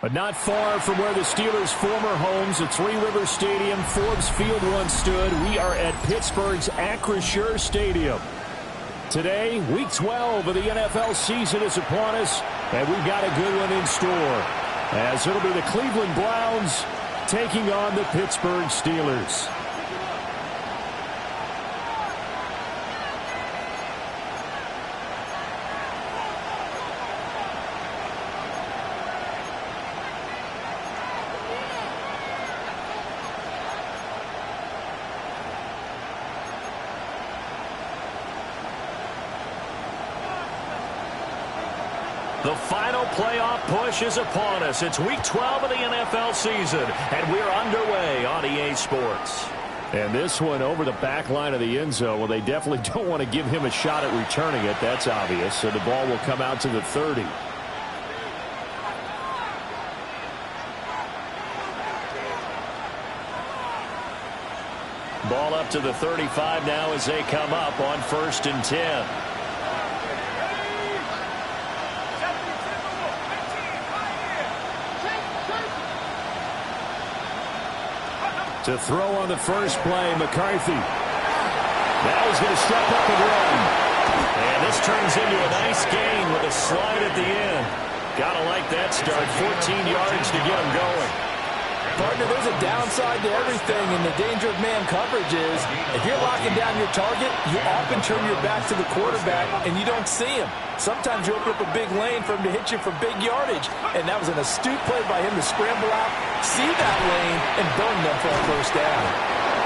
But not far from where the Steelers' former homes at Three Rivers Stadium, Forbes Field once stood, we are at Pittsburgh's Acrisure Stadium. Today, Week 12 of the NFL season is upon us, and we've got a good one in store, as it'll be the Cleveland Browns taking on the Pittsburgh Steelers. The final playoff push is upon us. It's Week 12 of the NFL season, and we're underway on EA Sports. And this one over the back line of the end zone. Well, they definitely don't want to give him a shot at returning it. That's obvious. So the ball will come out to the 30. Ball up to the 35 now as they come up on 1st and 10. To throw on the first play, McCarthy. Now he's going to step up and run. And this turns into a nice gain with a slide at the end. Gotta like that start. 14 yards to get him going. Partner, there's a downside to everything, and the danger of man coverage is if you're locking down your target, you often turn your back to the quarterback and you don't see him. Sometimes you open up a big lane for him to hit you for big yardage, and that was an astute play by him to scramble out, see that lane, and burn them for a first down.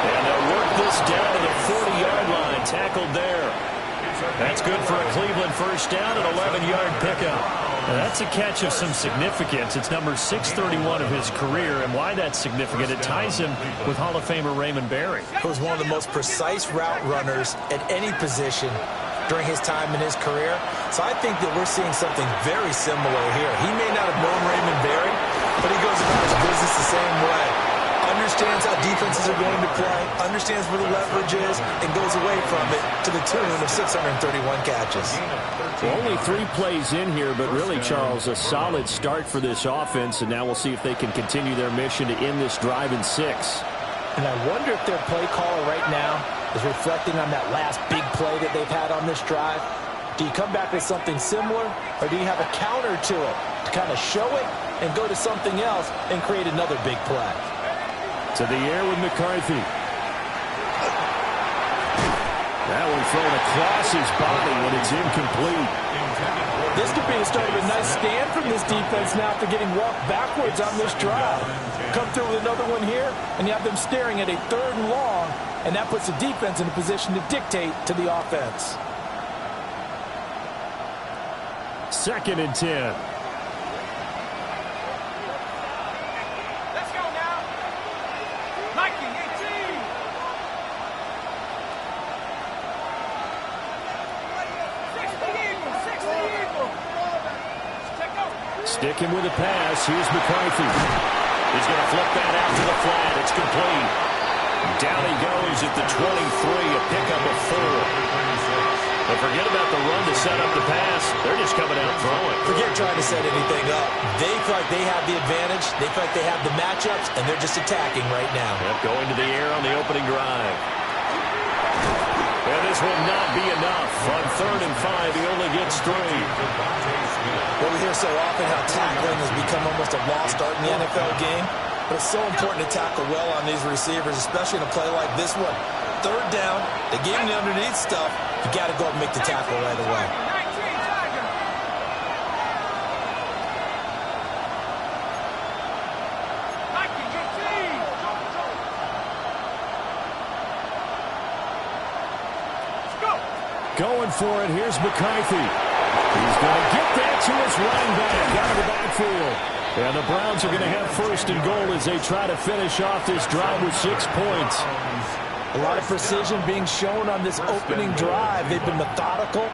And they'll work this down to the 40-yard line, tackled there. That's good for a Cleveland first down, an 11-yard pickup. Now that's a catch of some significance. It's number 631 of his career, and why that's significant, it ties him with Hall of Famer Raymond Berry. He was one of the most precise route runners at any position during his time in his career. So I think that we're seeing something very similar here. He may not have known Raymond Berry, but he goes about his business the same way. Understands how defenses are going to play, understands where the leverage is, and goes away from it to the tune of 631 catches. Well, only 3 plays in here, but really, Charles, a solid start for this offense, and now we'll see if they can continue their mission to end this drive in 6. And I wonder if their play caller right now is reflecting on that last big play that they've had on this drive. Do you come back with something similar, or do you have a counter to it to kind of show it and go to something else and create another big play? To the air with McCarthy. That one thrown across his body, and it's incomplete. This could be the start of a nice stand from this defense now after getting walked backwards on this drive. Come through with another one here, and you have them staring at a 3rd and long, and that puts the defense in a position to dictate to the offense. 2nd and 10. Sticking with the pass. Here's McCarthy. He's going to flip that out to the flat. It's complete. Down he goes at the 23, a pickup of 4. But forget about the run to set up the pass. They're just coming out throwing. Forget trying to set anything up. They feel like they have the advantage. They feel like they have the matchups, and they're just attacking right now. Yep, going to the air on the opening drive. And this will not be enough. On 3rd and 5, he only gets 3. Well, we hear so often how tackling has become almost a lost art in the NFL game. But it's so important to tackle well on these receivers, especially in a play like this one. 3rd down, they gave him the underneath stuff. You got to go up and make the tackle right away. Going for it. Here's McCarthy. He's going to get that to his running back out of the backfield. And the Browns are going to have 1st and goal as they try to finish off this drive with 6 points. A lot of precision being shown on this opening drive. They've been methodical.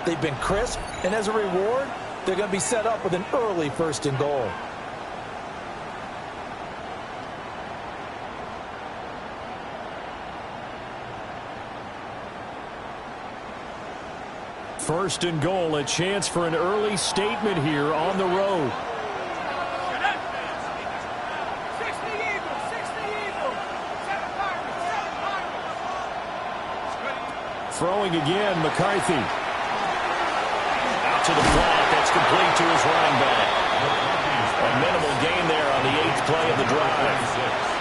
They've been crisp, and as a reward, they're going to be set up with an early 1st and goal. First and goal, a chance for an early statement here on the road. Throwing again, McCarthy. Out to the flat, that's complete to his running back. A minimal gain there on the 8th play of the drive.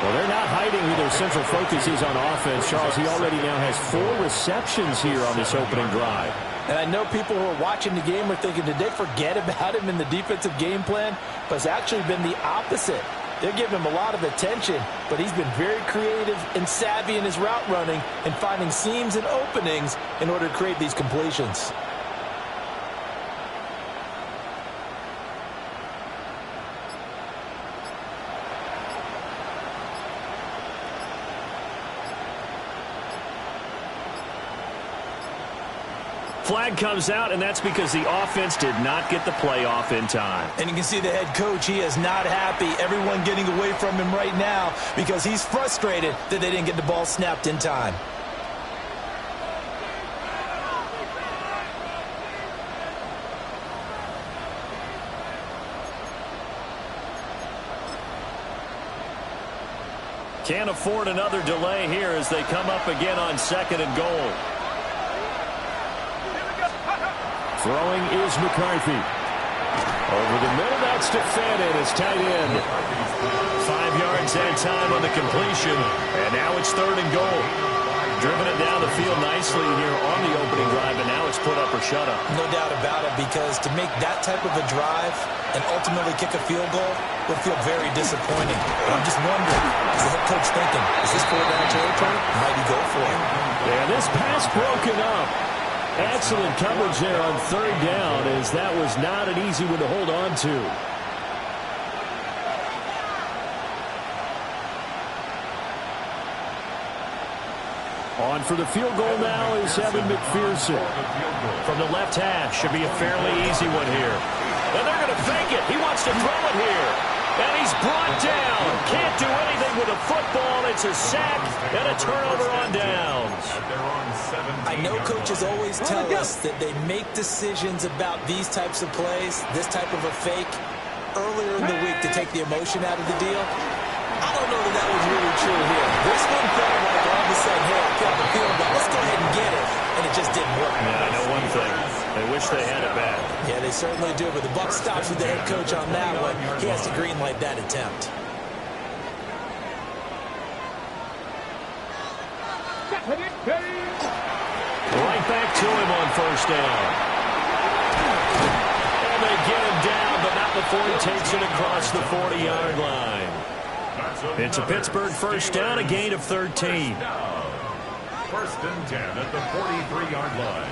Well, they're not hiding who their central focus is on offense. Charles, he already now has 4 receptions here on this opening drive. And I know people who are watching the game are thinking, did they forget about him in the defensive game plan? But it's actually been the opposite. They're giving him a lot of attention, but he's been very creative and savvy in his route running and finding seams and openings in order to create these completions. Flag comes out, and that's because the offense did not get the play off in time. And you can see the head coach, he is not happy. Everyone getting away from him right now because he's frustrated that they didn't get the ball snapped in time. Can't afford another delay here as they come up again on 2nd and goal. Throwing is McCarthy. Over the middle, that's to Fannin, his tight end. 5 yards that time on the completion, and now it's 3rd and goal. Driven it down the field nicely here on the opening drive, and now it's put up or shut up. No doubt about it, because to make that type of a drive and ultimately kick a field goal would feel very disappointing. But I'm just wondering, is the head coach thinking, is this 4-down territory? Might he go for it? Yeah, this pass broken up. Excellent coverage there on 3rd down, as that was not an easy one to hold on to. On for the field goal now is Evan McPherson. From the left hash, should be a fairly easy one here. And they're going to fake it. He wants to throw it here. And he's brought down. Can't do anything with a football. It's a sack and a turnover on downs. I know coaches always tell us that they make decisions about these types of plays, this type of a fake, earlier in the week to take the emotion out of the deal. I don't know that that was really true here. This one felt like all of a sudden, hey, I got the field goal. Let's go ahead and get it. And it just didn't work. Yeah, I know one thing. They wish they had it back. Yeah, they certainly do. But the buck stops with the head coach on that one. He has to greenlight that attempt. Right back to him on 1st down. And they get him down, but not before he takes it across the 40-yard line. It's a Pittsburgh 1st down, a gain of 13. 1st and 10 at the 43-yard line.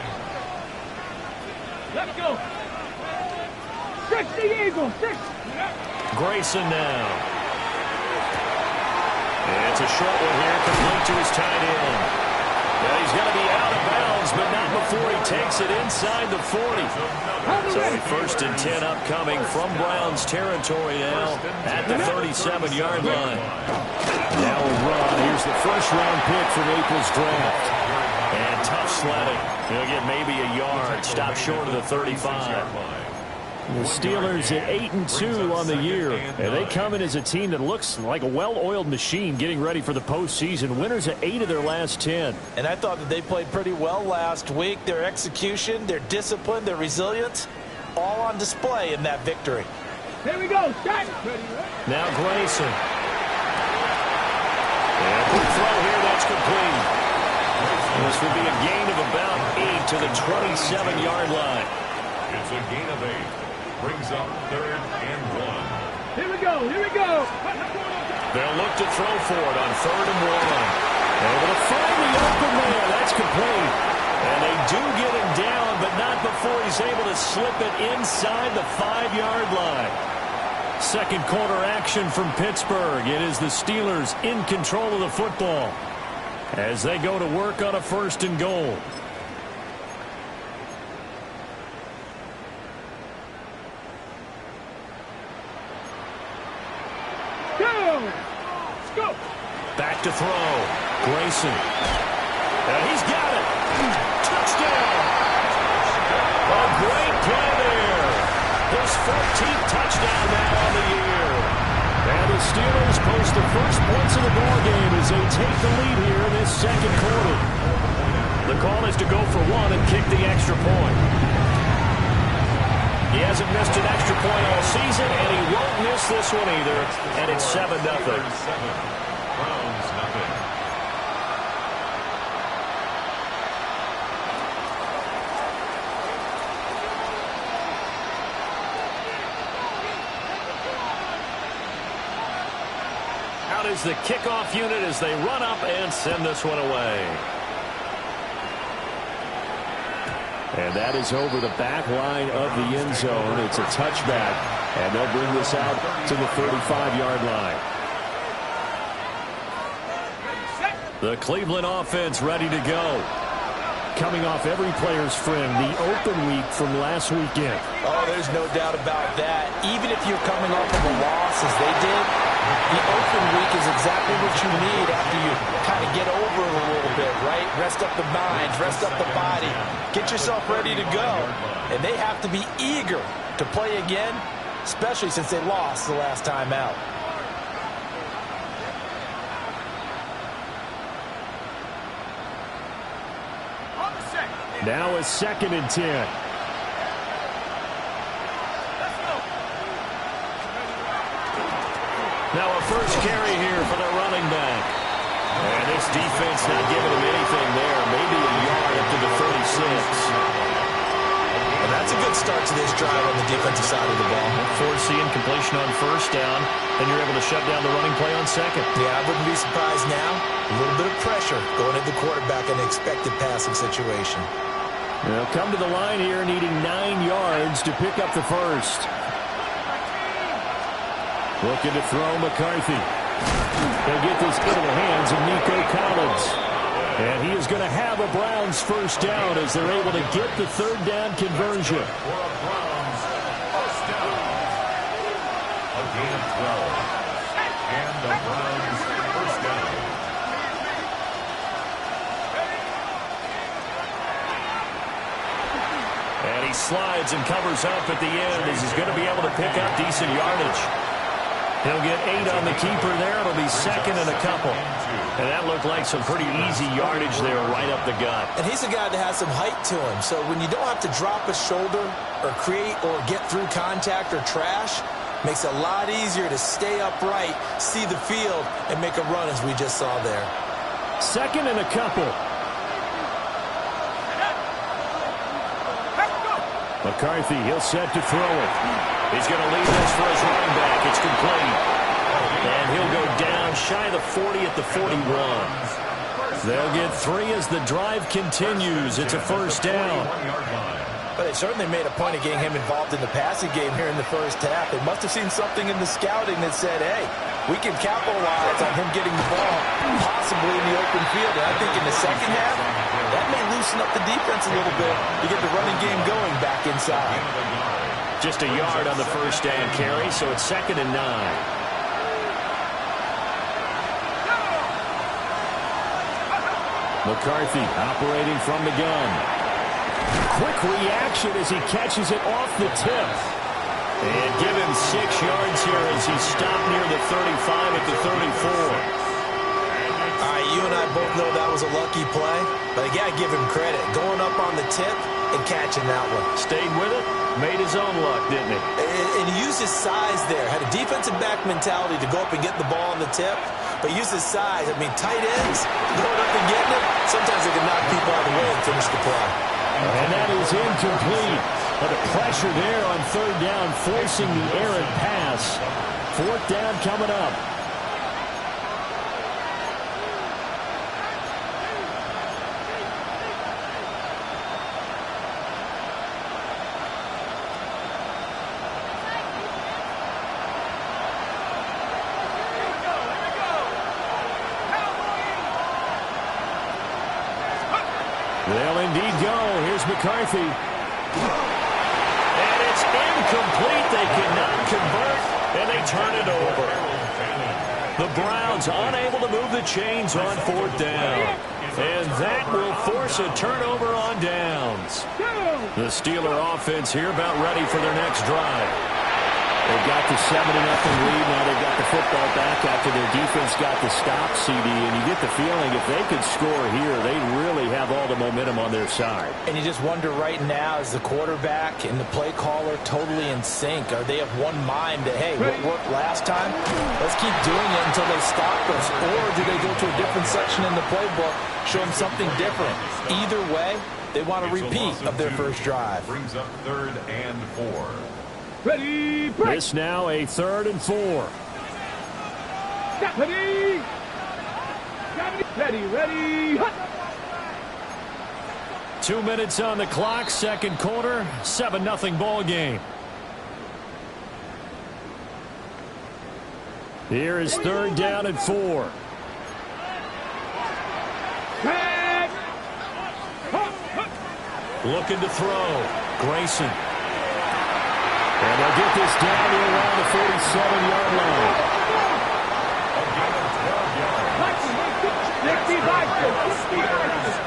Let's go. Stretch the eagle. Stretch. Grayson now. And it's a short one here, complete to his tight end. Well, he's going to be out of bounds, but not before he takes it inside the 40. So a 1st and 10 upcoming from Browns territory now at the 37-yard line. Now a run. Here's the first-round pick from April's draft. And tough sledding. He'll get maybe a yard. Stop short of the 35. The Steelers at 8-2 on the year, and they come in as a team that looks like a well-oiled machine getting ready for the postseason. Winners at 8 of their last 10. And I thought that they played pretty well last week. Their execution, their discipline, their resilience, all on display in that victory. Here we go. Shot. Now Grayson. And quick throw here, that's complete. This will be a gain of about 8 to the 27-yard line. It's a gain of 8. Brings up 3rd and 1. Here we go. Here we go. They'll look to throw for it on 3rd and 1. Able to find the open man. That's complete. And they do get him down, but not before he's able to slip it inside the 5-yard line. Second quarter action from Pittsburgh. It is the Steelers in control of the football as they go to work on a 1st and goal. Let's go. Back to throw. Grayson. And he's got it. Touchdown. A great play there. His 14th touchdown now on the year. And the Steelers post the first points of the ballgame as they take the lead here in this second quarter. The call is to go for one and kick the extra point. He hasn't missed an extra point all season, and he won't miss this one either. And it's 7-0. Browns nothing. Out is the kickoff unit as they run up and send this one away. And that is over the back line of the end zone. It's a touchback, and they'll bring this out to the 35-yard line. The Cleveland offense ready to go. Coming off every player's friend, the open week from last weekend. Oh, there's no doubt about that. Even if you're coming off of a loss as they did, the open week is exactly what you need after you kind of get over it a little bit, right? Rest up the mind, rest up the body, get yourself ready to go. And they have to be eager to play again, especially since they lost the last time out. Now a 2nd and 10. Now a first carry here for the running back. And this defense not giving him anything there. Maybe a yard up to the 36. And that's a good start to this drive on the defensive side of the ball. Forcing completion on first down. Then you're able to shut down the running play on second. Yeah, I wouldn't be surprised now. A little bit of pressure going at the quarterback in an expected passing situation. They'll come to the line here needing 9 yards to pick up the first. Looking to throw McCarthy. They'll get this into the hands of Nico Collins. And he is going to have a Browns first down as they're able to get the 3rd down conversion. For a Browns first down. A gain of 12. And the Browns first down. And he slides and covers up at the end as he's going to be able to pick up decent yardage. He'll get 8 on the keeper there. It'll be 2nd and a couple. And that looked like some pretty easy yardage there right up the gut. And he's a guy that has some height to him. So when you don't have to drop a shoulder or create or get through contact or trash, makes it a lot easier to stay upright, see the field, and make a run as we just saw there. 2nd and a couple. McCarthy, he'll set to throw it. He's going to leave this for his running back. It's complete. And he'll go down shy of the 40 at the 41. They'll get 3 as the drive continues. It's a first down. But they certainly made a point of getting him involved in the passing game here in the first half. They must have seen something in the scouting that said, hey, we can capitalize on him getting the ball, possibly in the open field. And I think in the second half, that may loosen up the defense a little bit to get the running game going back inside. Just a yard on the first down carry, so it's 2nd and 9. McCarthy operating from the gun. Quick reaction as he catches it off the tip. And give him 6 yards here as he stopped near the 35 at the 34. All right, you and I both know that was a lucky play, but I got to give him credit. Going up on the tip and catching that one. Stayed with it, made his own luck, didn't he? And he used his size there. Had a defensive back mentality to go up and get the ball on the tip, but used his size. I mean, tight ends, going up and getting it, sometimes they can knock people out of the way and finish the play. And that is incomplete. But the pressure there on 3rd down, forcing the errant pass. 4th down coming up. They'll indeed go. Here's McCarthy. And it's incomplete. They cannot convert, and they turn it over. The Browns unable to move the chains on 4th down. And that will force a turnover on downs. The Steeler offense here about ready for their next drive. They've got the 7-0 lead. Now they've got the football back after their defense got the stop, CD. And you get the feeling if they could score here, they really have all the momentum on their side. And you just wonder right now, is the quarterback and the play caller totally in sync? Are they of one mind that, hey, what worked last time? Let's keep doing it until they stop us. Or do they go to a different section in the playbook, show them something different? Either way, they want a repeat of their first drive. Brings up 3rd and 4. Ready, break. This now a 3rd and 4. Stop. Ready. Ready. Hut. 2 minutes on the clock, second quarter, 7-0 ball game. Here is 3rd down and 4. Back. Looking to throw. Grayson. And they'll get this down to around the 47-yard line. A gain of 12 yards. 65.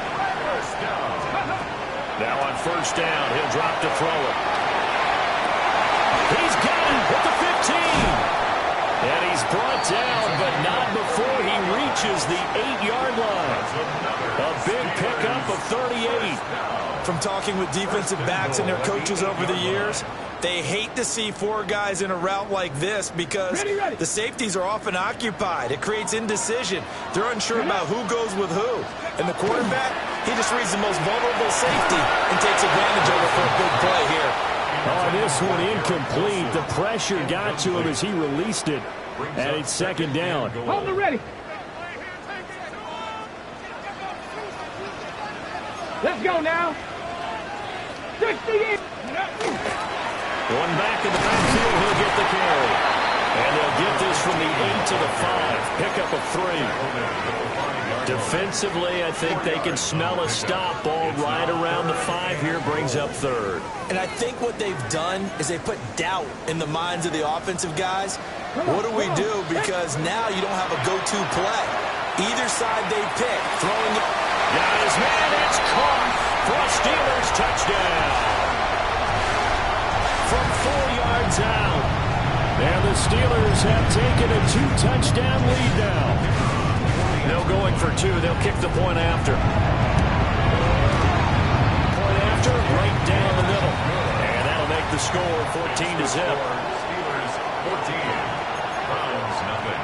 First down. Now on 1st down, he'll drop to throw it. He's got it at the 15. And he's brought down, but not before he reaches the 8-yard line. A big pickup of 38. From talking with defensive backs and their coaches over the years, they hate to see 4 guys in a route like this because the safeties are often occupied. It creates indecision. They're unsure about who goes with who. And the quarterback, he just reads the most vulnerable safety and takes advantage of it for a big play here. Oh, this one incomplete. The pressure got to him as he released it. And it's 2nd down. Hold it ready. Let's go now. 68. One back in the backfield, he'll get the carry. And they'll get this from the 8 to the 5. Pickup of 3. Defensively, I think they can smell a stop. Ball right around the 5 here, brings up 3rd. And I think what they've done is they put doubt in the minds of the offensive guys. What do we do? Because now you don't have a go-to play. Either side they pick, throwing it. Got his man, it's caught for a Steelers touchdown. From 4 yards out. And the Steelers have taken a 2-touchdown lead now. No going for 2. They'll kick the point after. Point after, right down the middle. And that'll make the score 14-0. Steelers 14. Browns nothing.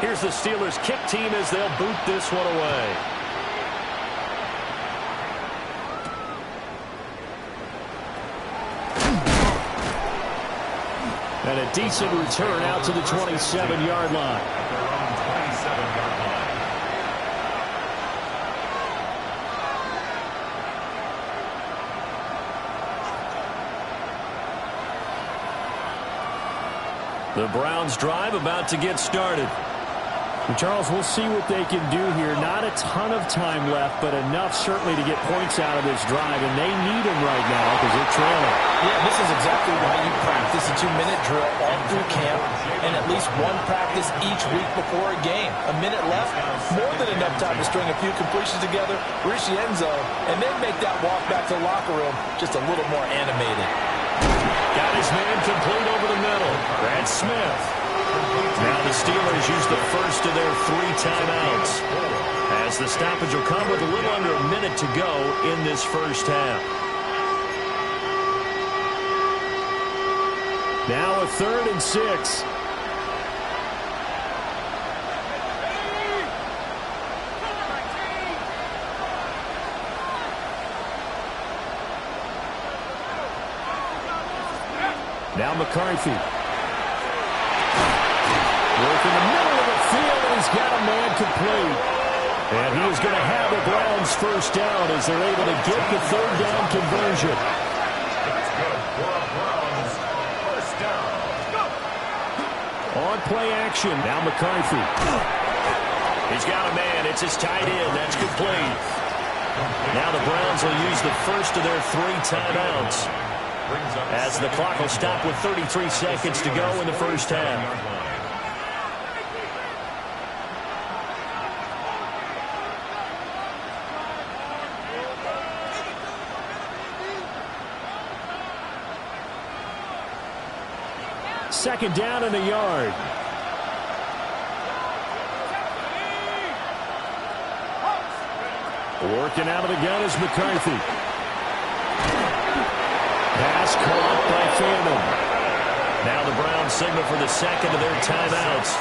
Here's the Steelers kick team as they'll boot this one away. And a decent return out to the 27-yard line. At their own 27-yard line. The Browns drive about to get started. And Charles, we'll see what they can do here. Not a ton of time left, but enough certainly to get points out of this drive. And they need them right now because they're trailing. Yeah, this is exactly why you practice a 2-minute drill all through camp and at least one practice each week before a game. A minute left, more than enough time to string a few completions together, reach the end zone, and then make that walk back to the locker room just a little more animated. Got his man complete over the middle. Brad Smith. Now the Steelers use the first of their 3 timeouts, as the stoppage will come with a little under a minute to go in this first half. Now a 3rd and 6. Now McCarthy. Work in the middle of the field, and he's got a man complete. And he is going to have the Browns first down as they're able to get the 3rd down conversion. That's good for a Browns first down. On play action, now McCarthy. He's got a man. It's his tight end. That's complete. Now the Browns will use the first of their 3 timeouts. as the clock will stop with 33 seconds to go in the first half. Second down and a yard. Working out of the gun is McCarthy. Pass caught by Phantom. Now the Browns signal for the second of their timeouts.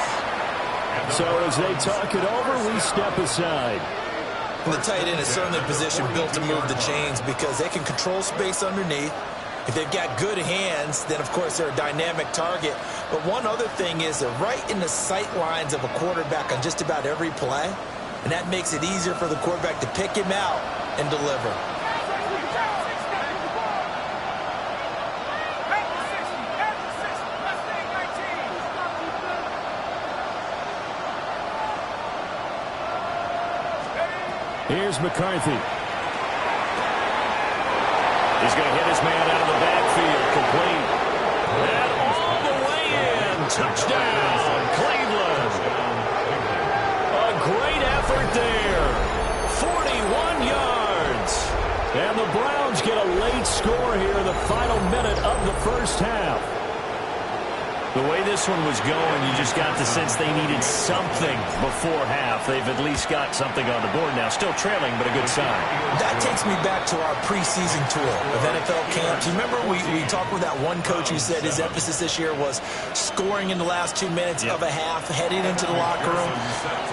So as they talk it over, we step aside. The tight end is certainly a position built to move the chains because they can control space underneath. If they've got good hands, then, of course, they're a dynamic target. But one other thing is they're right in the sight lines of a quarterback on just about every play. And that makes it easier for the quarterback to pick him out and deliver. Here's McCarthy. He's going to hit his man out of the backfield. Complete. And all the way in. Touchdown, Cleveland. A great effort there. 41 yards. And the Browns get a late score here in the final minute of the first half. The way this one was going, you just got the sense they needed something before half. They've at least got something on the board now. Still trailing, but a good sign. That takes me back to our preseason tour of NFL camps. You remember we talked with that one coach who said his emphasis this year was scoring in the last 2 minutes of a half, heading into the locker room.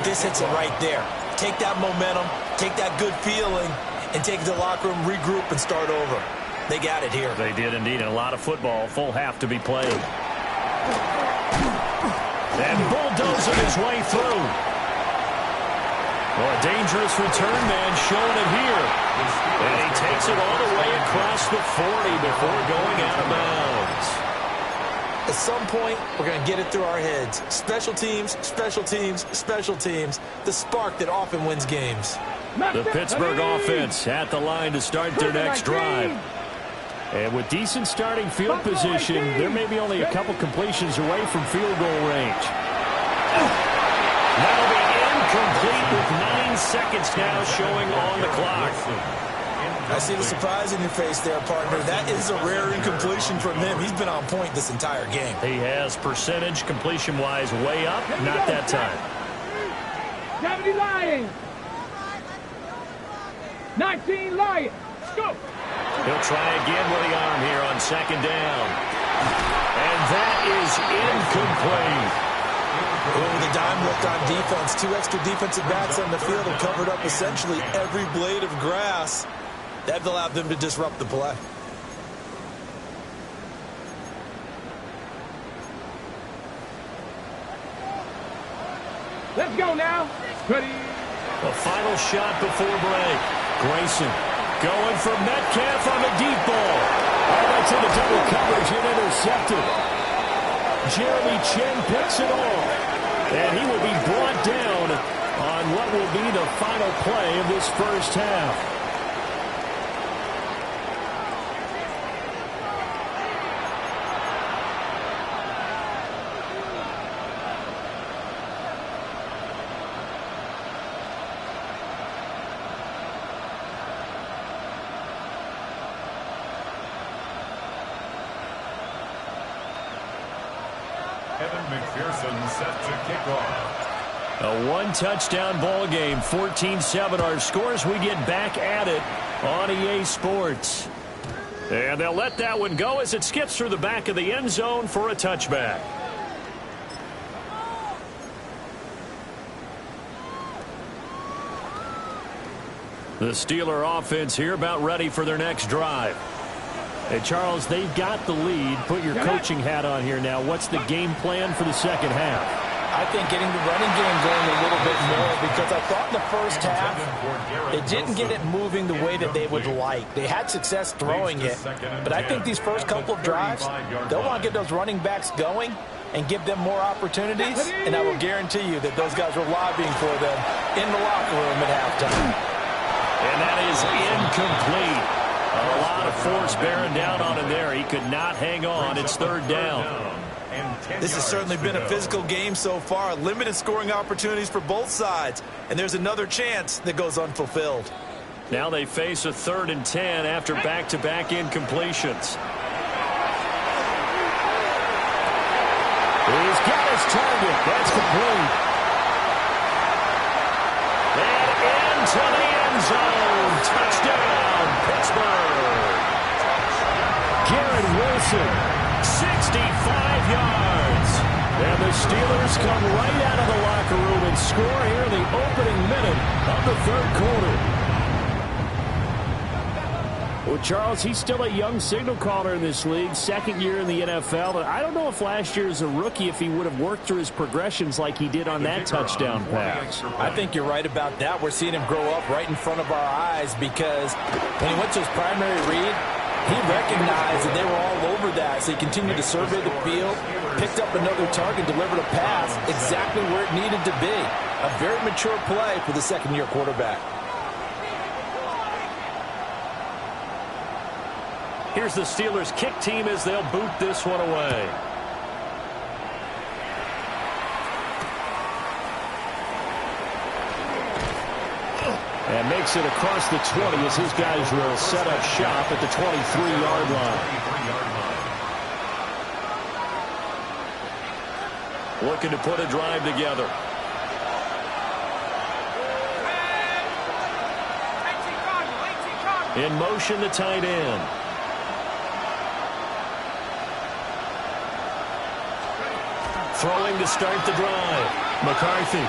This hits it right there. Take that momentum, take that good feeling, and take it to the locker room, regroup, and start over. They got it here. They did indeed, and a lot of football, full half to be played. And bulldozing his way through. Well, a dangerous return man showing it here. And he takes it all the way across the 40 before going out of bounds. At some point, we're going to get it through our heads. Special teams, special teams, special teams. The spark that often wins games. The Pittsburgh offense at the line to start their next drive. And with decent starting field position, there may be only a couple completions away from field goal range. That'll be incomplete with 9 seconds now showing on the clock. I see the surprise in your face there, partner. That is a rare incompletion from him. He's been on point this entire game. He has percentage completion-wise way up, not that time. 70 Lions. 19 Lions. Go. He'll try again with the arm here on second down. And that is incomplete. Well, with a dime left on defense, 2 extra defensive backs on the field have covered up essentially every blade of grass. That allowed them to disrupt the play. Let's go now. Ready. A final shot before break. Grayson going for Metcalf on the deep ball. Oh, that's in the double coverage and intercepted. Jeremy Chinn picks it off. And he will be brought down on what will be the final play of this first half. Evan McPherson set to kick off. A 1-touchdown ball game, 14-7 our scores. We get back at it on EA Sports. And they'll let that one go as it skips through the back of the end zone for a touchback. The Steeler offense here about ready for their next drive. Hey, Charles, they've got the lead. Put your coaching hat on here now. What's the game plan for the second half? I think getting the running game going a little bit more because I thought in the first half they didn't get it moving the way that they would like. They had success throwing it, but I think these first couple of drives, they'll want to get those running backs going and give them more opportunities, and I will guarantee you that those guys were lobbying for them in the locker room at halftime. And that is incomplete. A lot of force bearing down on him there. He could not hang on. It's third down. This has certainly been a physical game so far. Limited scoring opportunities for both sides. And there's another chance that goes unfulfilled. Now they face a 3rd and 10 after back-to-back incompletions. He's got his target. That's complete. And into the end zone. Touchdown, Pittsburgh. Garrett Wilson, 65 yards. And the Steelers come right out of the locker room and score here in the opening minute of the 3rd quarter. Well, Charles, he's still a young signal caller in this league, 2nd year in the NFL. But I don't know if last year as a rookie, if he would have worked through his progressions like he did on that touchdown pass. I think you're right about that. We're seeing him grow up right in front of our eyes because when he went to his primary read, he recognized that they were all over that. So he continued to survey the field, picked up another target, delivered a pass exactly where it needed to be. A very mature play for the 2nd-year quarterback. Here's the Steelers kick team as they'll boot this one away. And makes it across the 20 as his guys will set up shop at the 23-yard line. Looking to put a drive together. In motion, the tight end. Throwing to start the drive. McCarthy. A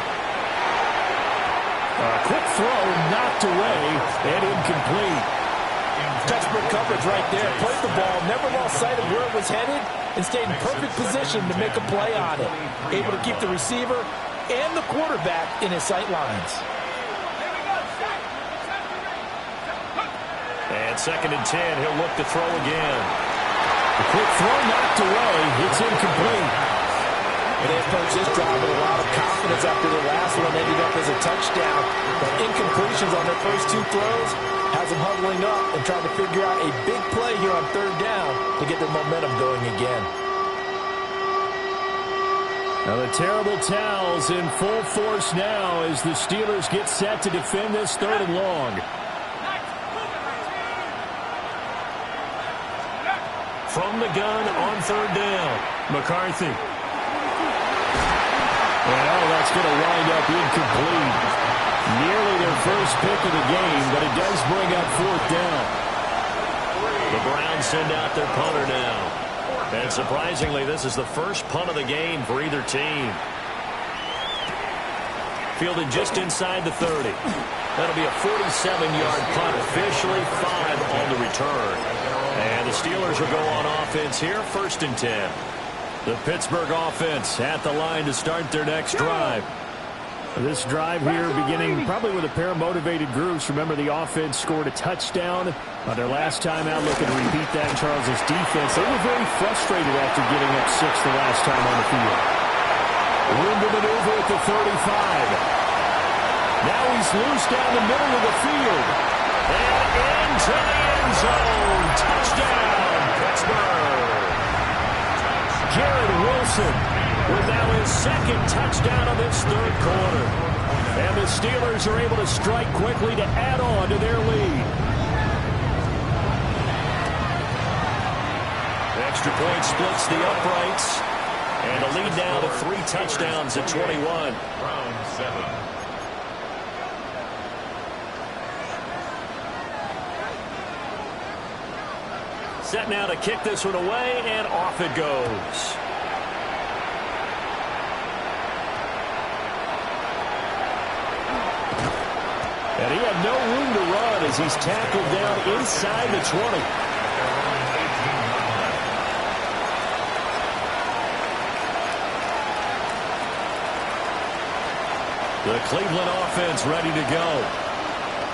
quick throw knocked away and incomplete. Textbook coverage right there. Played the ball, never lost sight of where it was headed, and stayed in perfect position to make a play on it. Able to keep the receiver and the quarterback in his sight lines. And 2nd and 10, he'll look to throw again. The quick throw knocked away. It's incomplete. And they approached this drive with a lot of confidence after the last one ended up as a touchdown. But incompletions on their first 2 throws has them huddling up and trying to figure out a big play here on 3rd down to get their momentum going again. Now the terrible towels in full force now as the Steelers get set to defend this 3rd and long. From the gun on 3rd down, McCarthy. Well, that's going to wind up incomplete. Nearly their first pick of the game, but it does bring up 4th down. The Browns send out their punter now. And surprisingly, this is the first punt of the game for either team. Fielded just inside the 30. That'll be a 47-yard punt, officially 5 on the return. And the Steelers will go on offense here, 1st and 10. The Pittsburgh offense at the line to start their next drive. This drive here beginning probably with a pair of motivated groups. Remember, the offense scored a touchdown on their last time out. Looking to repeat that in Charles's defense. They were very frustrated after getting up 6 the last time on the field. Room to maneuver at the 35. Now he's loose down the middle of the field. And into the end zone. Touchdown, Pittsburgh. Garrett Wilson with now his 2nd touchdown of this 3rd quarter. And the Steelers are able to strike quickly to add on to their lead. Extra point splits the uprights. And a lead now to 3 touchdowns at 21. Round 7. Set now to kick this one away, and off it goes. And he had no room to run as he's tackled down inside the 20. The Cleveland offense ready to go.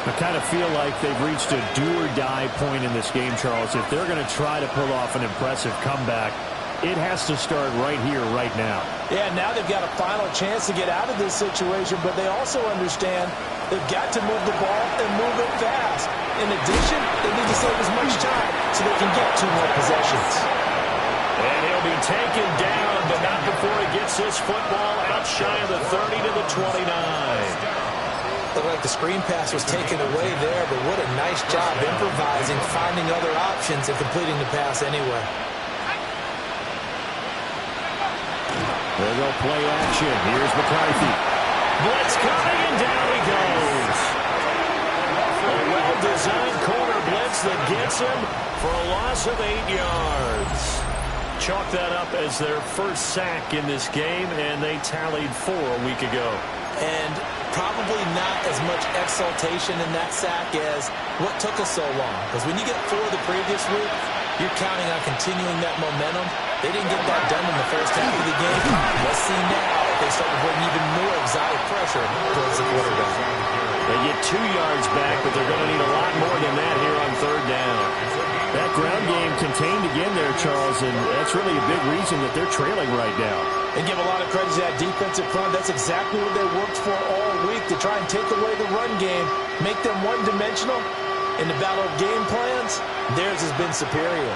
I kind of feel like they've reached a do-or-die point in this game, Charles. If they're going to try to pull off an impressive comeback, it has to start right here, right now. Yeah, now they've got a final chance to get out of this situation, but they also understand They've got to move the ball and move it fast. In addition, they need to save as much time so they can get 2 more possessions. And he'll be taken down, but not before he gets this football out shy of the 30 to the 29. Looked like the screen pass was taken away there, but what a nice job improvising, finding other options, and completing the pass anyway. There go play action. Here's McCarthy. Blitz coming, and down he goes. A well-designed corner blitz that gets him for a loss of 8 yards. Chalk that up as their first sack in this game, and they tallied 4 a week ago. And probably not as much exultation in that sack as what took us so long. Because when you get 4 the previous week, you're counting on continuing that momentum. They didn't get that done in the first half of the game. Let's see now if they start to bring even more exotic pressure towards the quarterback. They get 2 yards back, but they're going to need a lot more than that here on 3rd down. That ground game contained again there, Charles, and that's really a big reason that they're trailing right now. And give a lot of credit to that defensive front. That's exactly what they worked for all week, to try and take away the run game, make them one-dimensional. In the battle of game plans, theirs has been superior.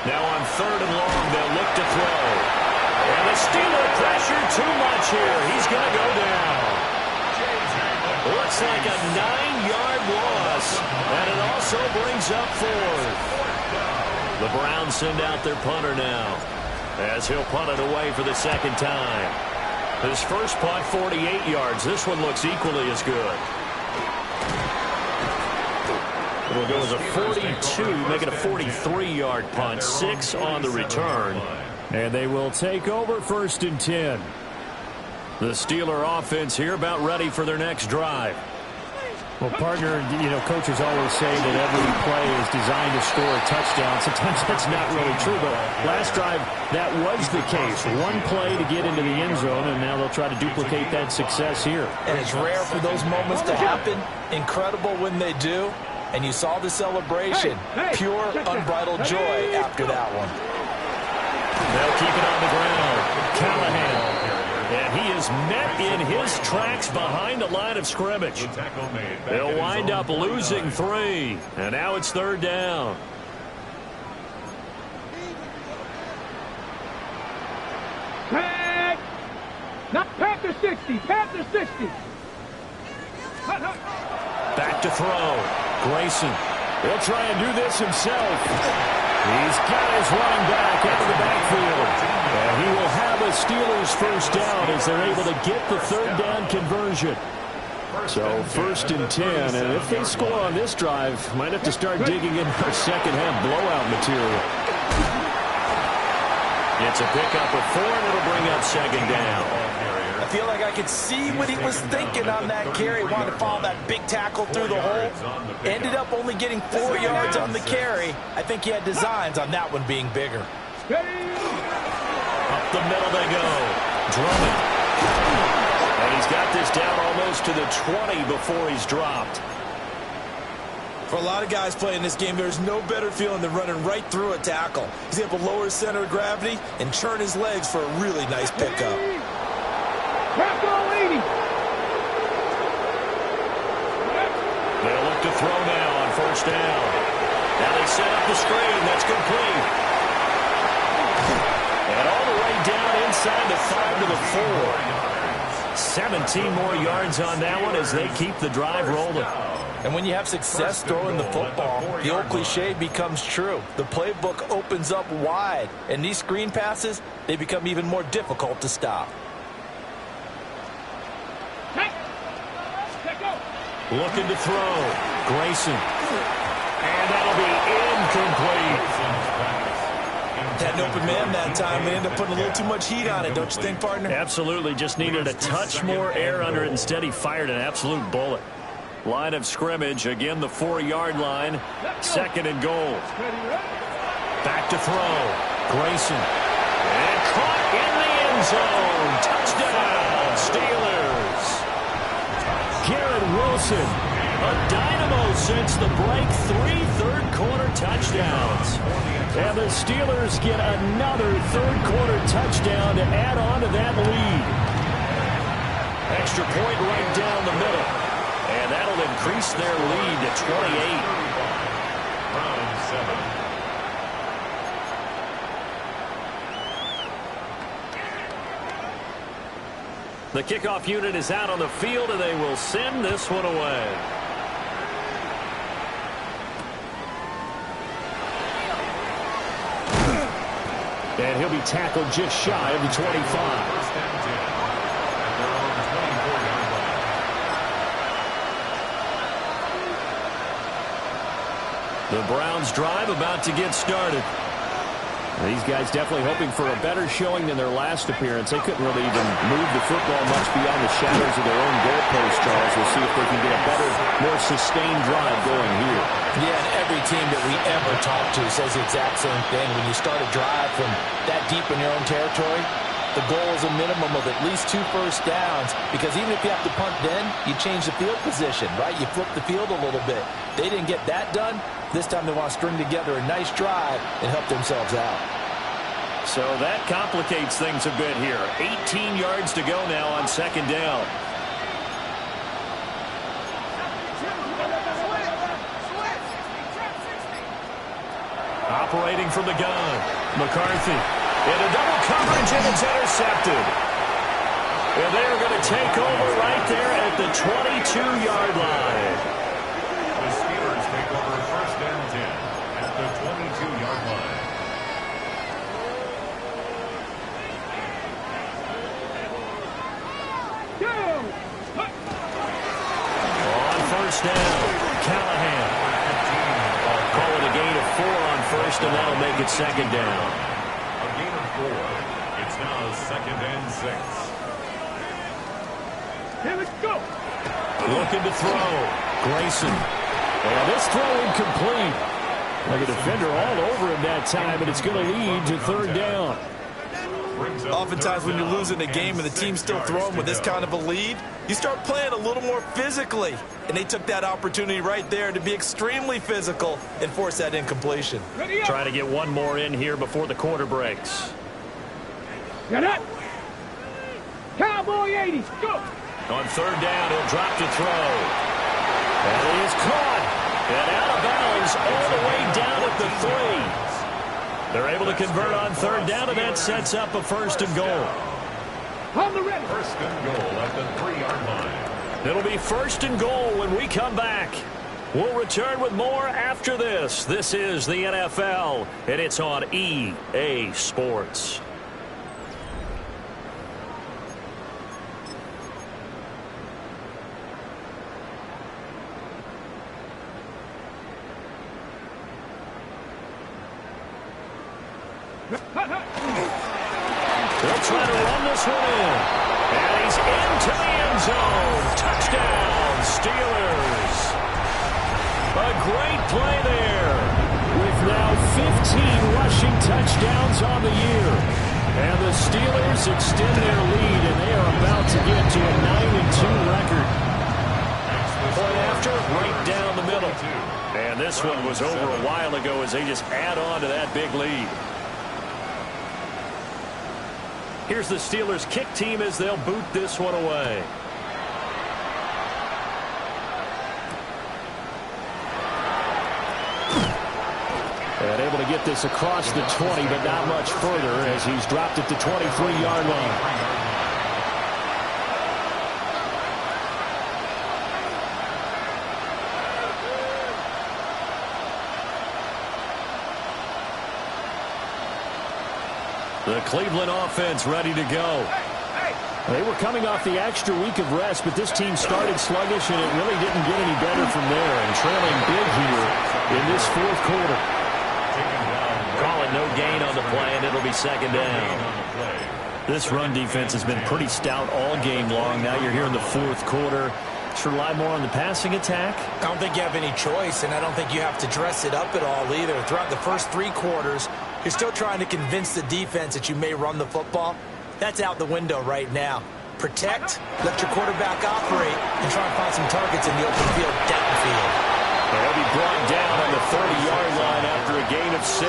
Now on 3rd and long, they'll look to throw. And the Steeler pressure too much here. He's going to go down. Looks like a 9-yard loss. And it also brings up 4th. The Browns send out their punter now, as he'll punt it away for the 2nd time. His first punt, 48 yards. This one looks equally as good. It'll go as a 42, make it a 43-yard punt. 6 on the return. And they will take over 1st and 10. The Steeler offense here about ready for their next drive. Well, partner, coaches always say that every play is designed to score a touchdown. Sometimes that's not really true, but last drive, that was the case. 1 play to get into the end zone, and now they'll try to duplicate that success here. And it's rare for those moments to happen. Incredible when they do. And you saw the celebration. Pure, unbridled joy after that one. They'll keep it on the ground. Callahan. And he is met in his tracks behind the line of scrimmage. They'll wind up losing 3. And now it's 3rd down. Tag! Not Panther 60. Panther 60. Back to throw. Grayson. He'll try and do this himself. He's got his running back out of the backfield. And he will have a Steelers first down as they're able to get the 3rd down conversion. So 1st and 10. And if they score on this drive, might have to start digging in for second half blowout material. It's a pickup of 4, and it'll bring up 2nd down. I feel like I could see what he was thinking on that carry. Wanted to follow that big tackle through the hole. Ended up only getting 4 yards on the carry. I think he had designs on that one being bigger. Up the middle they go. Drummond. And he's got this down almost to the 20 before he's dropped. For a lot of guys playing this game, there's no better feeling than running right through a tackle. He's able to lower his center of gravity and churn his legs for a really nice pickup. They'll look to throw now on 1st down. Now they set up the screen. That's complete. And all the way down inside the 5 to the 4. 17 more yards on that one as they keep the drive rolling. And when you have success throwing the football, the old cliche becomes true. The playbook opens up wide. And these screen passes, they become even more difficult to stop. Looking to throw. Grayson. And that'll be incomplete. Had an open man that time. They ended up putting a little too much heat on it, don't you think, partner? Absolutely. Just needed a touch more air under it. Instead, he fired an absolute bullet. Line of scrimmage. Again, the 4-yard line. 2nd and goal. Back to throw. Grayson. And caught in the end zone. Touchdown, Steelers. Garrett Wilson, a dynamo since the break. 3 third-quarter touchdowns. And the Steelers get another third-quarter touchdown to add on to that lead. Extra point right down the middle. And that'll increase their lead to 28. Round 7. The kickoff unit is out on the field, and they will send this one away. And he'll be tackled just shy of the 25. First and 10 at their own 24-yard line. The Browns' drive about to get started. These guys definitely hoping for a better showing than their last appearance. They couldn't really even move the football much beyond the shadows of their own goalpost, Charles. We'll see if they can get a better, more sustained drive going here. Yeah, and every team that we ever talk to says the exact same thing. When you start a drive from that deep in your own territory, the goal is a minimum of at least 2 first downs, because even if you have to punt then, you change the field position, right? You flip the field a little bit. They didn't get that done. This time they want to string together a nice drive and help themselves out. So that complicates things a bit here. 18 yards to go now on second down. Operating from the gun. McCarthy into double coverage, and it's intercepted. And they're going to take over right there at the 22-yard line. The Steelers take over first and 10 at the 22-yard line. On first down, Callahan. Call it a gain of 4 on first, and that'll make it second down. A gain of 4. It's now second and 6. Here we go. Looking to throw. Grayson. And this throw incomplete. Like a defender all over him that time, and it's going to lead to third down. Oftentimes when you're losing a game and the team's still throwing with this kind of a lead, you start playing a little more physically. And they took that opportunity right there to be extremely physical and force that incompletion. Trying to get one more in here before the quarter breaks. Got it. Cowboy 80s, go. On third down, he'll drop to throw. And he is caught. And out of bounds all the way down at the 3. They're able to convert on third down, and that sets up a first and goal. On the ready. First and goal at the 3-yard line. It'll be first and goal when we come back. We'll return with more after this. This is the NFL, and it's on EA Sports. They'll try to run this one in. And he's into the end zone. Touchdown, Steelers. A great play there. With now 15 rushing touchdowns on the year. And the Steelers extend their lead, and they are about to get to a 9-2 record. Point after, right down the middle. And this one was over a while ago as they just add on to that big lead. Here's the Steelers kick team as they'll boot this one away. And able to get this across the 20, but not much further as he's dropped it to 23-yard line. The Cleveland offense ready to go. They were coming off the extra week of rest, but this team started sluggish, and it really didn't get any better from there. And trailing big here in this fourth quarter. Call it no gain on the play, and it'll be second down. This run defense has been pretty stout all game long. Now you're here in the fourth quarter. Should rely more on the passing attack. I don't think you have any choice, and I don't think you have to dress it up at all either. Throughout the first 3 quarters, you're still trying to convince the defense that you may run the football. That's out the window right now. Protect, let your quarterback operate, and try and find some targets in the open field, downfield. They'll be brought down on the 30-yard line after a gain of 6.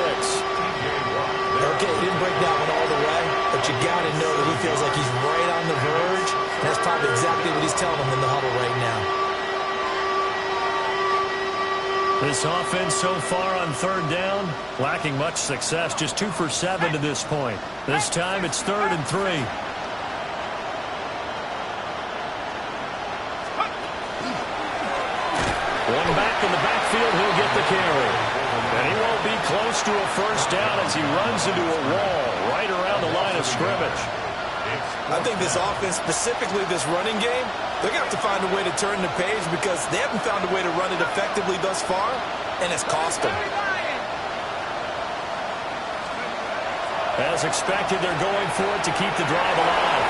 Okay, he didn't break that one all the way, but you got to know that he feels like he's right on the verge. And that's probably exactly what he's telling them in the huddle right now. This offense so far on 3rd down, lacking much success, just 2 for 7 to this point. This time it's 3rd and 3. One back in the backfield, he'll get the carry. And he won't be close to a first down as he runs into a wall right around the line of scrimmage. I think this offense, specifically this running game, they're going to have to find a way to turn the page because they haven't found a way to run it effectively thus far, and it's cost them. As expected, they're going for it to keep the drive alive.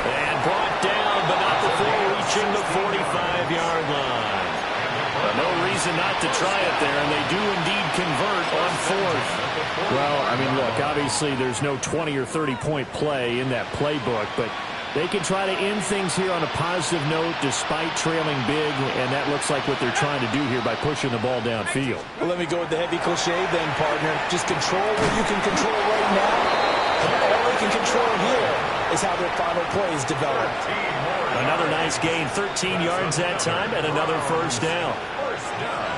And brought down, but not before reaching the 45-yard line. No reason not to try it there, and they do indeed convert on 4th. Well, I mean, look, obviously there's no 20 or 30-point play in that playbook, but they can try to end things here on a positive note despite trailing big, and that looks like what they're trying to do here by pushing the ball downfield. Well, let me go with the heavy cliche then, partner. Just control what you can control right now, and all they can control here is how their final plays develop. Another nice gain, 13 yards that time, and another first down. First down.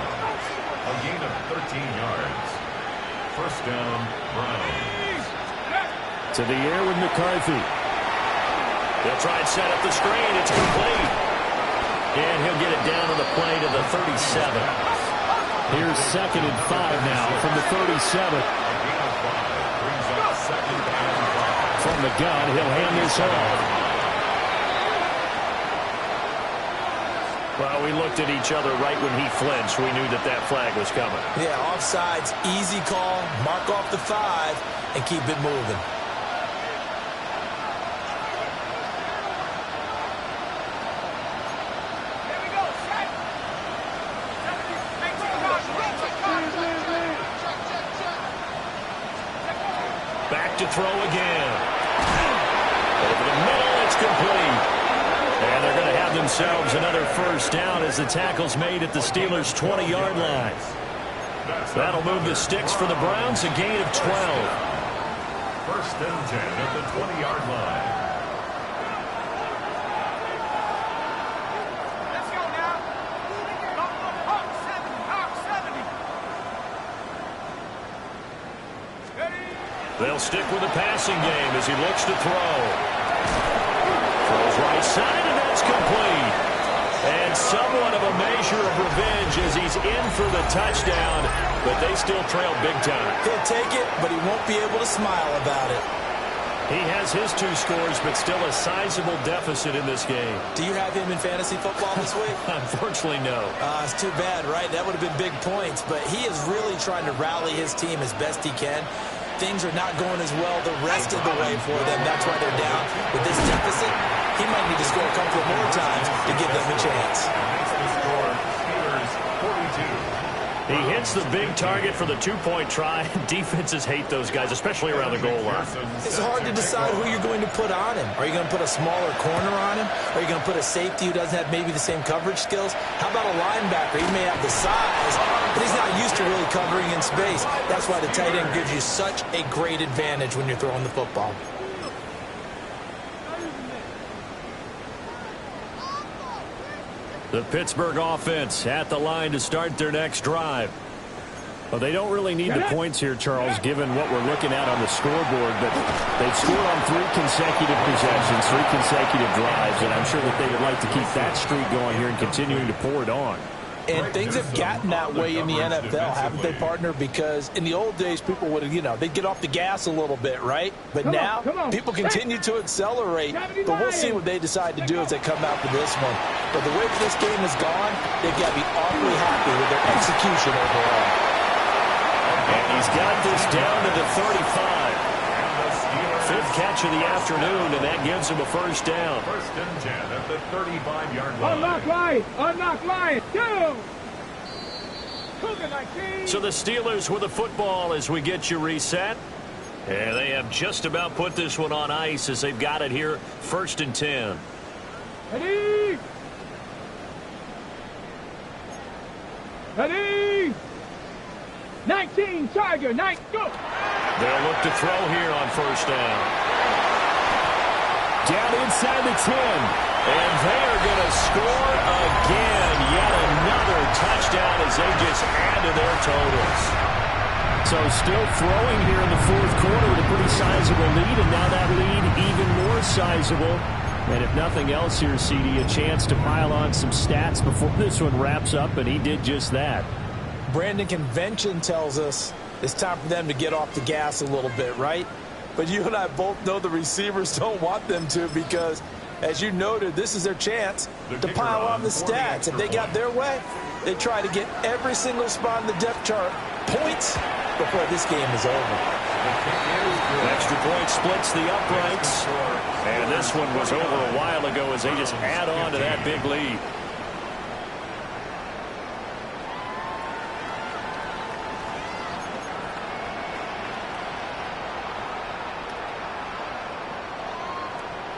A gain of 13 yards. First down, Browns. To the air with McCarthy. They'll try and set up the screen. It's complete. And he'll get it down on the play to the 37. Here's 2nd and 5 now from the 37. From the gun, he'll hand this off. Well, we looked at each other right when he flinched. We knew that that flag was coming. Yeah, offsides, easy call, mark off the 5, and keep it moving. Back to throw again. Over the middle, it's complete. And they're going to have themselves another first down as the tackle's made at the Steelers' 20-yard line. That'll move the sticks for the Browns, a gain of 12. First and 10 at the 20-yard line. Let's go now. Hawk 70. They'll stick with the passing game as he looks to throw. Throws right side, and that's complete. And somewhat of a measure of revenge as he's in for the touchdown, but they still trail big time. He'll take it, but he won't be able to smile about it. He has his 2 scores, but still a sizable deficit in this game. Do you have him in fantasy football this week? Unfortunately, no. It's too bad, right? That would have been big points, but he is really trying to rally his team as best he can. Things are not going as well the rest of the way for them. That's why they're down. With this deficit, he might need to score a couple of more times to give them a chance. Steelers 42. He hits the big target for the 2-point try. Defenses hate those guys, especially around the goal line. It's hard to decide who you're going to put on him. Are you going to put a smaller corner on him? Are you going to put a safety who doesn't have maybe the same coverage skills? How about a linebacker? He may have the size, but he's not used to really covering in space. That's why the tight end gives you such a great advantage when you're throwing the football. The Pittsburgh offense at the line to start their next drive. Well, they don't really need the points here, Charles, given what we're looking at on the scoreboard, but they've scored on 3 consecutive possessions, 3 consecutive drives, and I'm sure that they would like to keep that streak going here and continuing to pour it on. And things have gotten that way in the NFL, haven't they, partner? Because in the old days, people would, they'd get off the gas a little bit, right? But now, people continue to accelerate. But we'll see what they decide to do as they come out for this one. But the way this game has gone, they've got to be awfully happy with their execution overall. And he's got this down to the 35. 5th catch of the afternoon, and that gives him a first down. First and 10 at the 35-yard line. Unlock line. Unlock line. Go. Cougar 19. So the Steelers with the football as we get you reset. And they have just about put this one on ice as they've got it here. First and 10. Ready. Ready? 19, Tiger, 9, go! They'll look to throw here on first down. Down inside the 10. And they are going to score again. Yet another touchdown as they just add to their totals. So still throwing here in the fourth quarter with a pretty sizable lead. And now that lead even more sizable. And if nothing else here, CD, a chance to pile on some stats before this one wraps up. And he did just that. Brandon, convention tells us it's time for them to get off the gas a little bit, right? But you and I both know the receivers don't want them to because, as you noted, this is their chance to pile on the stats. If they got their way, they try to get every single spot in the depth chart points before this game is over. Extra point splits the uprights. And this one was over a while ago as they just add on to that big lead.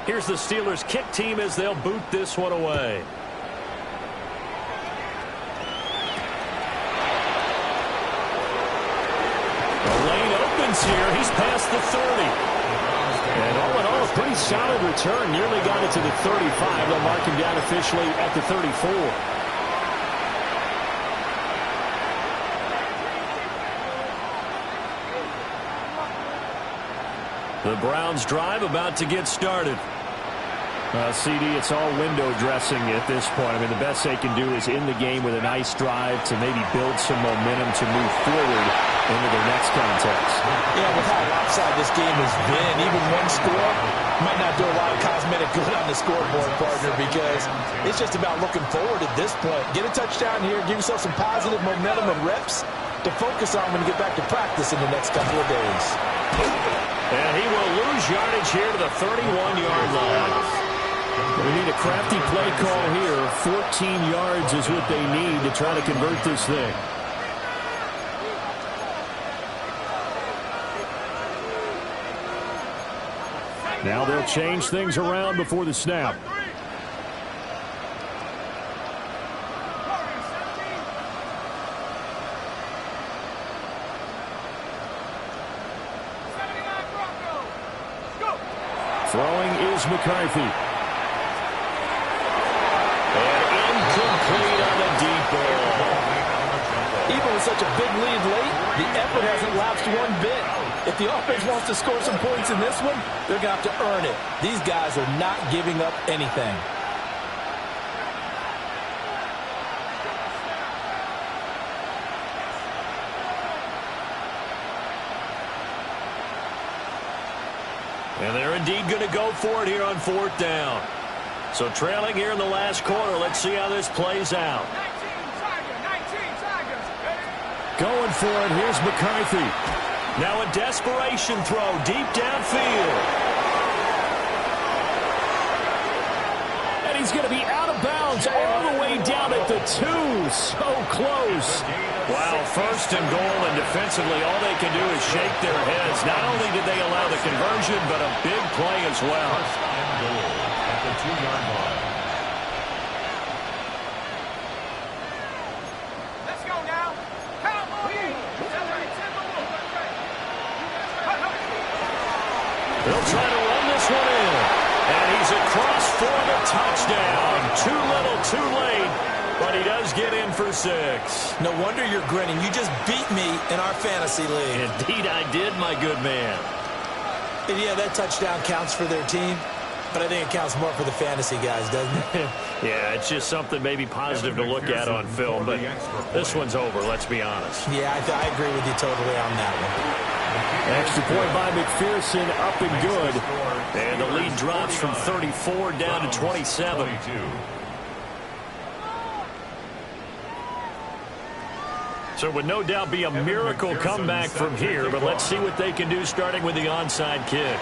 Here's the Steelers kick team as they'll boot this one away. The lane opens here. He's past the 30. And all in all, a pretty solid return. Nearly got it to the 35. They'll mark him down officially at the 34. The Browns drive about to get started. CD, it's all window dressing at this point. I mean, the best they can do is in the game with a nice drive to maybe build some momentum to move forward into their next contest. Yeah, with how lopsided this game has been, even one score might not do a lot of cosmetic good on the scoreboard, partner, because it's just about looking forward at this point. Get a touchdown here, give yourself some positive momentum and reps to focus on when you get back to practice in the next couple of days. And he will lose yardage here to the 31-yard line. We need a crafty play call here. 14 yards is what they need to try to convert this thing. Now they'll change things around before the snap. Throwing is McCarthy. And incomplete on the deep ball. Even with such a big lead late, the effort hasn't lapsed one bit. If the offense wants to score some points in this one, they're going to have to earn it. These guys are not giving up anything. And they're indeed going to go for it here on fourth down. So trailing here in the last quarter. Let's see how this plays out. 19, Tigers. Going for it. Here's McCarthy. Now a desperation throw deep downfield. And he's going to be out of bounds all the way down at the 2. So close. Wow, first and goal, and defensively all they can do is shake their heads. Not only did they allow the conversion, but a big play as well. First and goal at the 2-yard line. Let's go now. Come on. They'll try to run this one in. And he's across for the touchdown. Too little, too late. But he does get in for 6. No wonder you're grinning. You just beat me in our fantasy league. Indeed I did, my good man. And yeah, that touchdown counts for their team, but I think it counts more for the fantasy guys, doesn't it? Yeah, it's just something maybe positive to look at on film, but this one's over, let's be honest. Yeah, I agree with you totally on that one. Extra point by McPherson, up and good. And the lead drops from 34 down to 27. So it would no doubt be a miracle comeback from here, but let's see what they can do starting with the onside kick.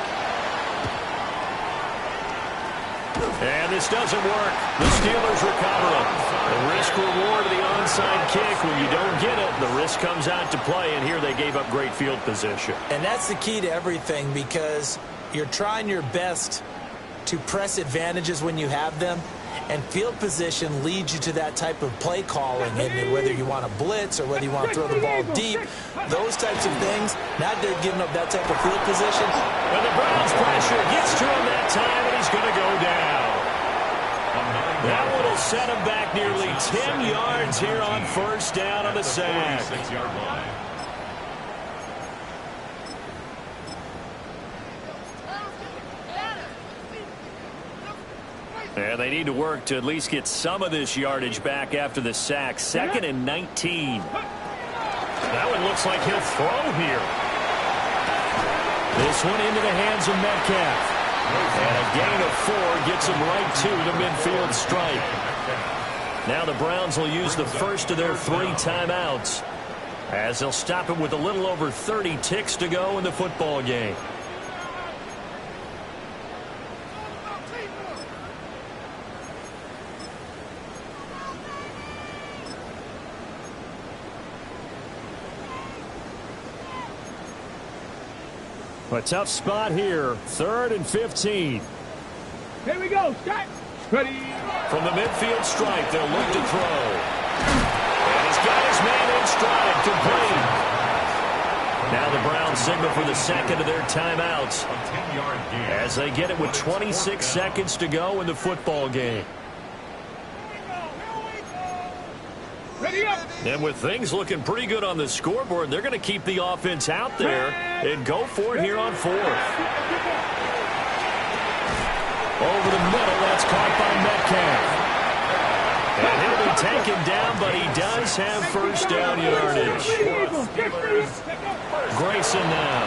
And this doesn't work. The Steelers recover it. The risk-reward of the onside kick, when you don't get it, the risk comes out to play, and here they gave up great field position. And that's the key to everything, because you're trying your best to press advantages when you have them. And field position leads you to that type of play calling, and whether you want to blitz or whether you want to throw the ball deep, those types of things. Now they're giving up that type of field position. And the Browns pressure gets to him that time, and he's going to go down. That one will set him back nearly 10 yards here on first down on the sack. And they need to work to at least get some of this yardage back after the sack. 2nd and 19. That one looks like he'll throw here. This one into the hands of Metcalf. And a gain of 4 gets him right to the midfield stripe. Now the Browns will use the first of their 3 timeouts, as they'll stop it with a little over 30 ticks to go in the football game. A tough spot here. 3rd and 15. Here we go. Start. Ready. From the midfield stripe, they'll look to throw. And he's got his man in stride, complete. Now the Browns signal for the second of their timeouts, as they get it with 26 seconds to go in the football game. And with things looking pretty good on the scoreboard, they're going to keep the offense out there and go for it here on 4th. Over the middle, that's caught by Metcalf. And he'll be taken down, but he does have first down yardage. Grayson now.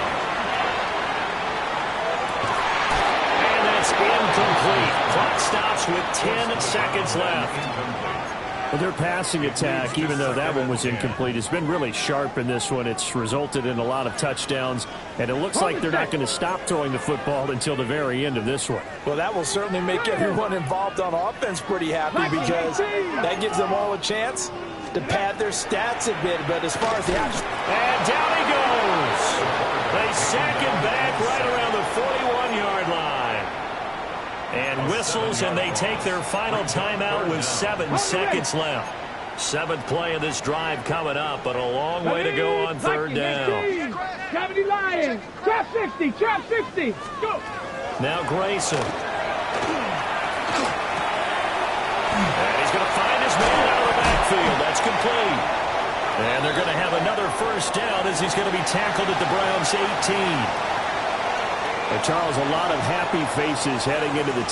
And that's incomplete. Clock stops with 10 seconds left. Well, their passing attack, even though that one was incomplete, has been really sharp in this one. It's resulted in a lot of touchdowns, and it looks like they're not going to stop throwing the football until the very end of this one. Well, that will certainly make everyone involved on offense pretty happy, because that gives them all a chance to pad their stats a bit. But as far as the action... And down he goes. They sack him back right around the 41-yard line. And whistles, and they take their final timeout with 7 seconds left. 7th play of this drive coming up, but a long way to go on 3rd down. Gravity Lions. Trap 60. Trap 60. Go. Now Grayson. And he's going to find his man out of the backfield. That's complete. And they're going to have another first down, as he's going to be tackled at the Browns' 18. Charles, a lot of happy faces heading into the